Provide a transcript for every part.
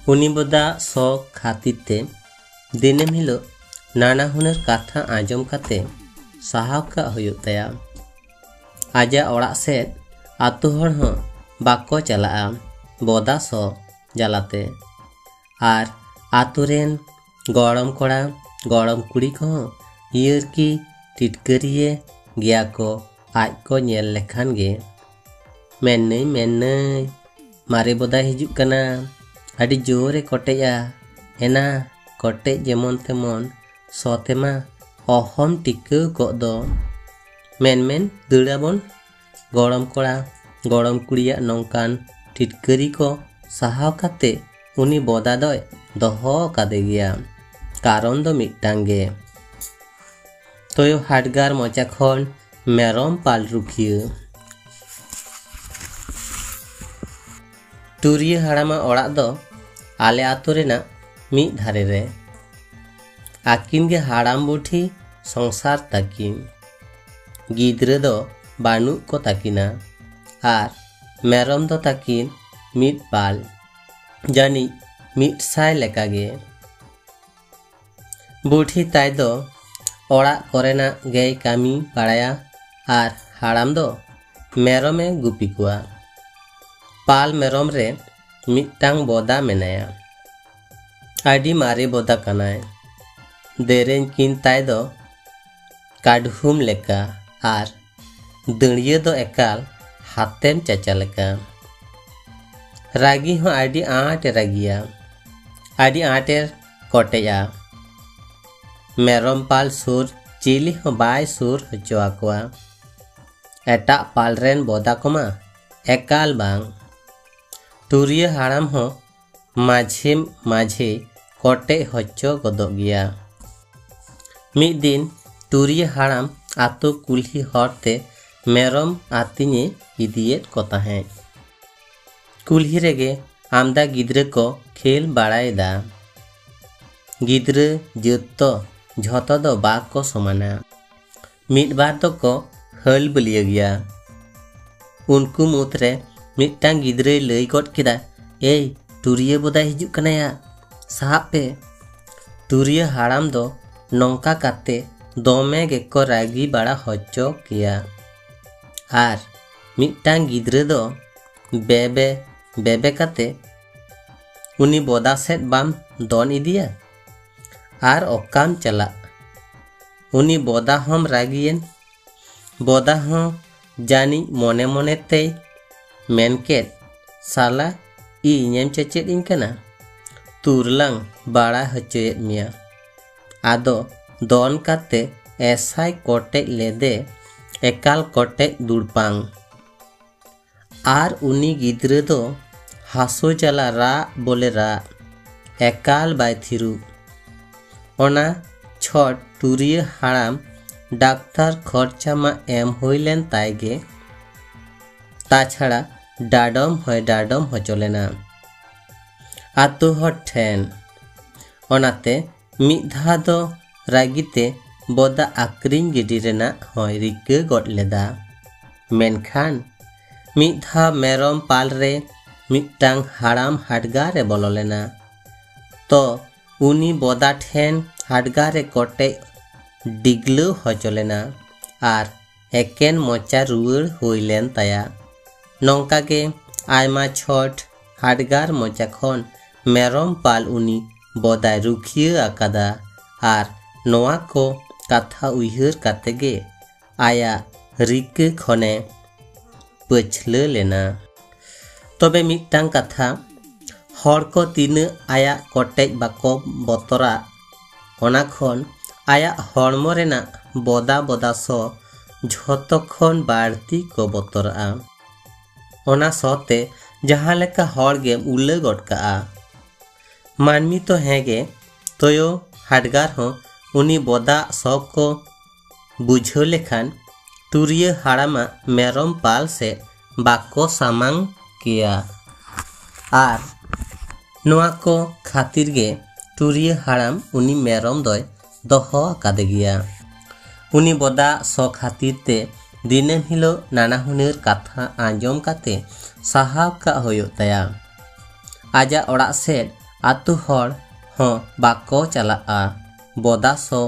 उनी बोदा सो खातिर ते दिनेम हिलो नाना हुनर कथा आंजम काते साहाव का हुयुग ताया। आजा ओड़ा सेद आतु हर हो बाको चलाआ बोदा सो जलाते आर आतुरेन गड़म कोड़ा गड़म कुड़ी को ईयर की टिटकरिए गया को आज को नेल लेखान गे मेन्ने मारे बोदा हिजुक कना आदि जोरे कोटेया एना कोटे जेमन तेमन सोतेमा अहम टिके को दो मेन दड़ाबन गड़म कोड़ा गड़म कुड़िया नौकान टिटकरी को साहाव काते उनी बोदा दय दोहो कादे गया कारण दो मिटांगे तोयो हाडगार मोचा खन मेरम पाल रुखियो टुरिया हाड़ामा ओड़ा दो आले आतो रेना मी धारे रे आकिन गे हाड़ाम बुठी संसार ताकिन गिद्रे दो बानु को ताकिना आर मेरम दो ताकिन मिट पाल जानी मिट साय लेकागे बुठी ताई दो ओड़ा कोरेना गे कामी बाड़ाया आर हाड़ाम दो मेरमे गुपी कुआ पाल मेरम रे मिटांग बोदा मेनाया आडी मारे बोदा कनाय देरेन किन ताई दो काडहुम लेका आर दड़िया दो एकाल हाथेम चाचा लेका रागी हो आडी आटे रागिया आडी आटे कोटेया मेरम पाल सुर चिली हो बाय सुर हचो आकुआ एटा पाल रेन बोदा कोमा एकाल बांग टुरिया हाड़ाम हो माझे माझे कोटे हचो गदो गया मिद दिन टुरिया हाड़ाम आतो कुल्ही हरते मेरम आतिने इदियेत को ताहें कुल्ही रेगे आमदा गिद्रे को खेल बाड़ायदा गिद्रे जत्तो झतो दो बाग को समाना मिद बार दो को हल बलिया गया उनको मुतरे मिटांग गिद्रे लई गट किदा ए टुरिया बोदा हिजुक कनाया साहब पे टुरिया हाड़ाम दो नौका काते दोमे गेको रागी बाड़ा हचो किया आर मिटांग गिद्रे दो बेबे बेबे काते उनी बोदा सेट बाम दोन इदिया आर ओकाम चला उनी बोदा हम रागियन बोदा हम जानी मोने मोने ते मेनकेट साला इनेम चेचेट इनकना तुरलांग बाड़ा हचोयेत मिया आदो दोन काते ऐसा कोटे लेदे एकाल कोटे दुड़पांग आर उनी गिद्रे दो हासो चला रा बोले रा एकाल बाय थिरु ओना छट टुरिया हाड़ाम डाक्तार खर्चा मा एम होइलेन ताइगे ताछाड़ा डाडम हचोलेना आतो हर ठेन ओनाते मिधा दो रागिते बोदा आक्रिन गिडी रेना होय रिके गट लेदा मेनखान मिधा मेरम पाल रे मिटांग हाड़ाम हाडगा रे बोलो लेना तो उनी बोदा ठेन हाडगा रे कोटे डिगलो हचोलेना आर एकेन मोचा रुआड़ होइलेन ताया नौका के आयमा छट हाडगार मोचा खन मेरम पाल उनी बोदा रुखिया आकादा आर नोआ को कथा उइहर कातेगे आया रिके खने पछले लेना तबे मिटांग कथा हर को तीन आया कोटेज बाको बतरा ओना खन आया हड़मो रेना बोदा बोदा सो झोतो खन बाड़ती को बतरा ओना सोते जहाँ लेका हड़ गे उल्ले गटका मानमी तो हेगे तोयो हाडगार हो उनी बोदा सो को बुझो लेखान टुरिया हाड़ामा मेरम पाल से बाको सामांग किया आर नोआ को खातिर गे टुरिया हाड़ाम उनी मेरम दोय दोहो आकादे गया उनी बोदा सो खातिर ते दिनेम हिलो नाना हुनेर कथा आंजम काते साहाव का होयो ताया आजा ओड़ा सेड आतु हर हों बाको चलाआ बोदा सो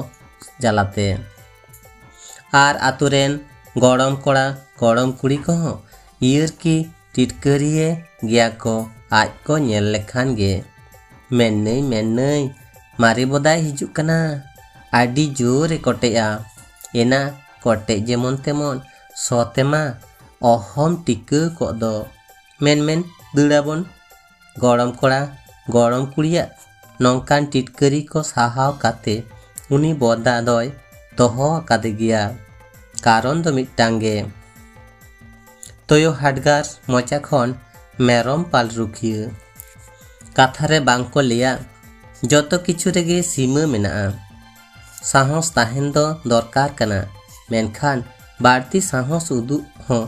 जलाते आर आतुरेन गड़म कोड़ा गड़म कुड़ी को हों ईर की टिटकरिए गया को आज को नेल लेखान गे मेन्नई मारे बोदाय हिजुक कना आडी जोरे कोटेया एना कोटे जेमन तेमन सोतेमा अहम टिका को दो मेन दुड़ाबन गड़म कोड़ा गड़म कुड़िया नौकान टिटकरी को साहाव काते उनी बोदा दोय दोहो आकादे गिया कारण दो मिटांगे तोयो हाडगार मोचा खन मेरम पाल रुखिया काथारे बांको लिया जतो किछु रेगे सीमा मेना साहस ताहेन दो दरकार कना मेनखान बाड़ती साहस उदु हो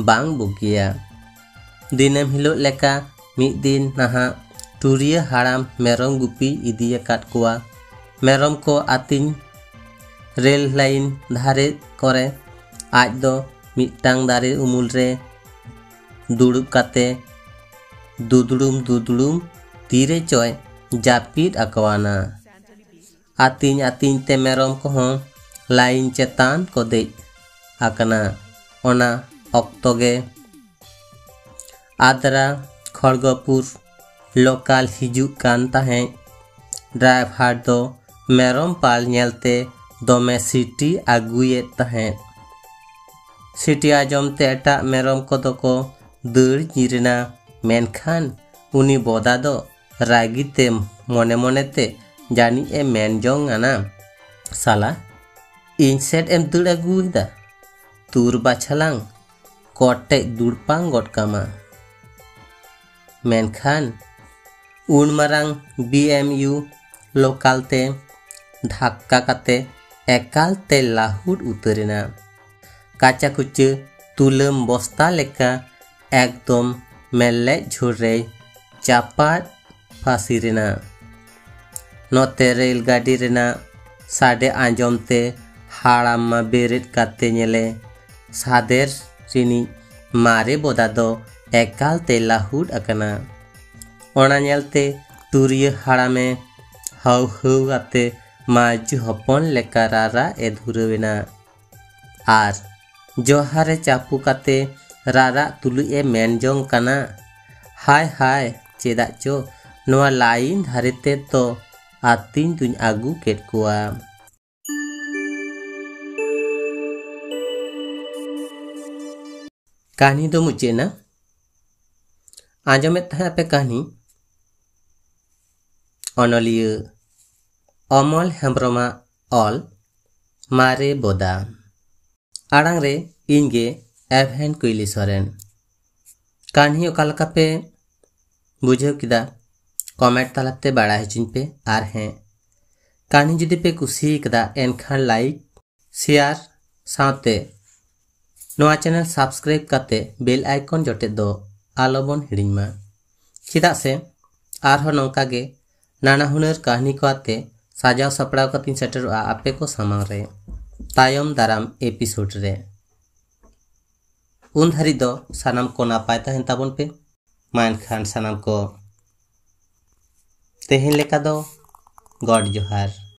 बांग बुगिया दिनम हिलो लेका मिद दिन नहा टूरिया हाड़ाम मेरम गुपी इदिया काट कुआ मेरम को आतिन रेल लाइन धारे करे आज दो मिटांग दारे उमुल रे दुड़ुब काते दुदुड़ुम तीरे चोय जापीद अकवाना आतिन ते मेरम को हों लाइन चेतान को दे आकना ओना ऑक्टोगे आदरा खड़गपुर लोकल हिजुक कान ताहें ड्राइवर दो मेरम पाल नेलते दोमे सिटी आगुए ताहें सिटी आजमते एटा मेरम को दो को दड़ जिरना मेनखान उनी बोदा दो रागीते मने ते जानी ए मेनजोंग आना साला इन सेट एम दड़ आगुदा तुर बाछलांग कोटे दुड़पांग गोटकामा मेनखान उन मारांग BMU लोकल ते धक्का काते एकाल ते लाहुड उतरेना काचा कुचे तुलम बस्ता लेका एकदम मेले झुरे चापाट फांसी रेना नोते रेलगाड़ी रेना साडे आंजमते हाड़ामा बेरेट काते नेले सादेर रिनी मारे बोदा दो एकाल ते लाहुड अकना ओना नेलते टूरिया हाड़ामे हाउ आते माजू हपन लेका रारा ए धुरवेना आर जोहारे चापू काते रारा तुलु ए मेनजोंग कना हाय चेदा चो नोआ लाइन धारेते तो आतिन तुन आगू केट कुआ कहानी दो मुझे ना आंजमेत है पे कहानी अनलिया अमल हेम्ब्रमा ऑल मारे बोदा आड़ांग रे इनगे एवहेन कुइली सोरेन कहानी ओकालका पे बुझेव किदा कमेंट तालाते बाड़ा हचिन पे आर हैं कहानी जुदी पे कुसी कदा एनखान लाइक शेयर साथे नोआ चैनल सब्सक्राइब काते बेल आइकन जोटे दो आलोबन हिड़िंगमा चिदा से आरहो नोंका गे नाना हुनर कहानी को आते साजाव सपड़ाव कतिन सेटरोआ आपे को सामांग रे तायम दाराम एपिसोड रे उन धारी दो सानाम को नापाय ताहेन ताबन पे मान खान सानाम को तेहेन लेका दो गॉड जोहार।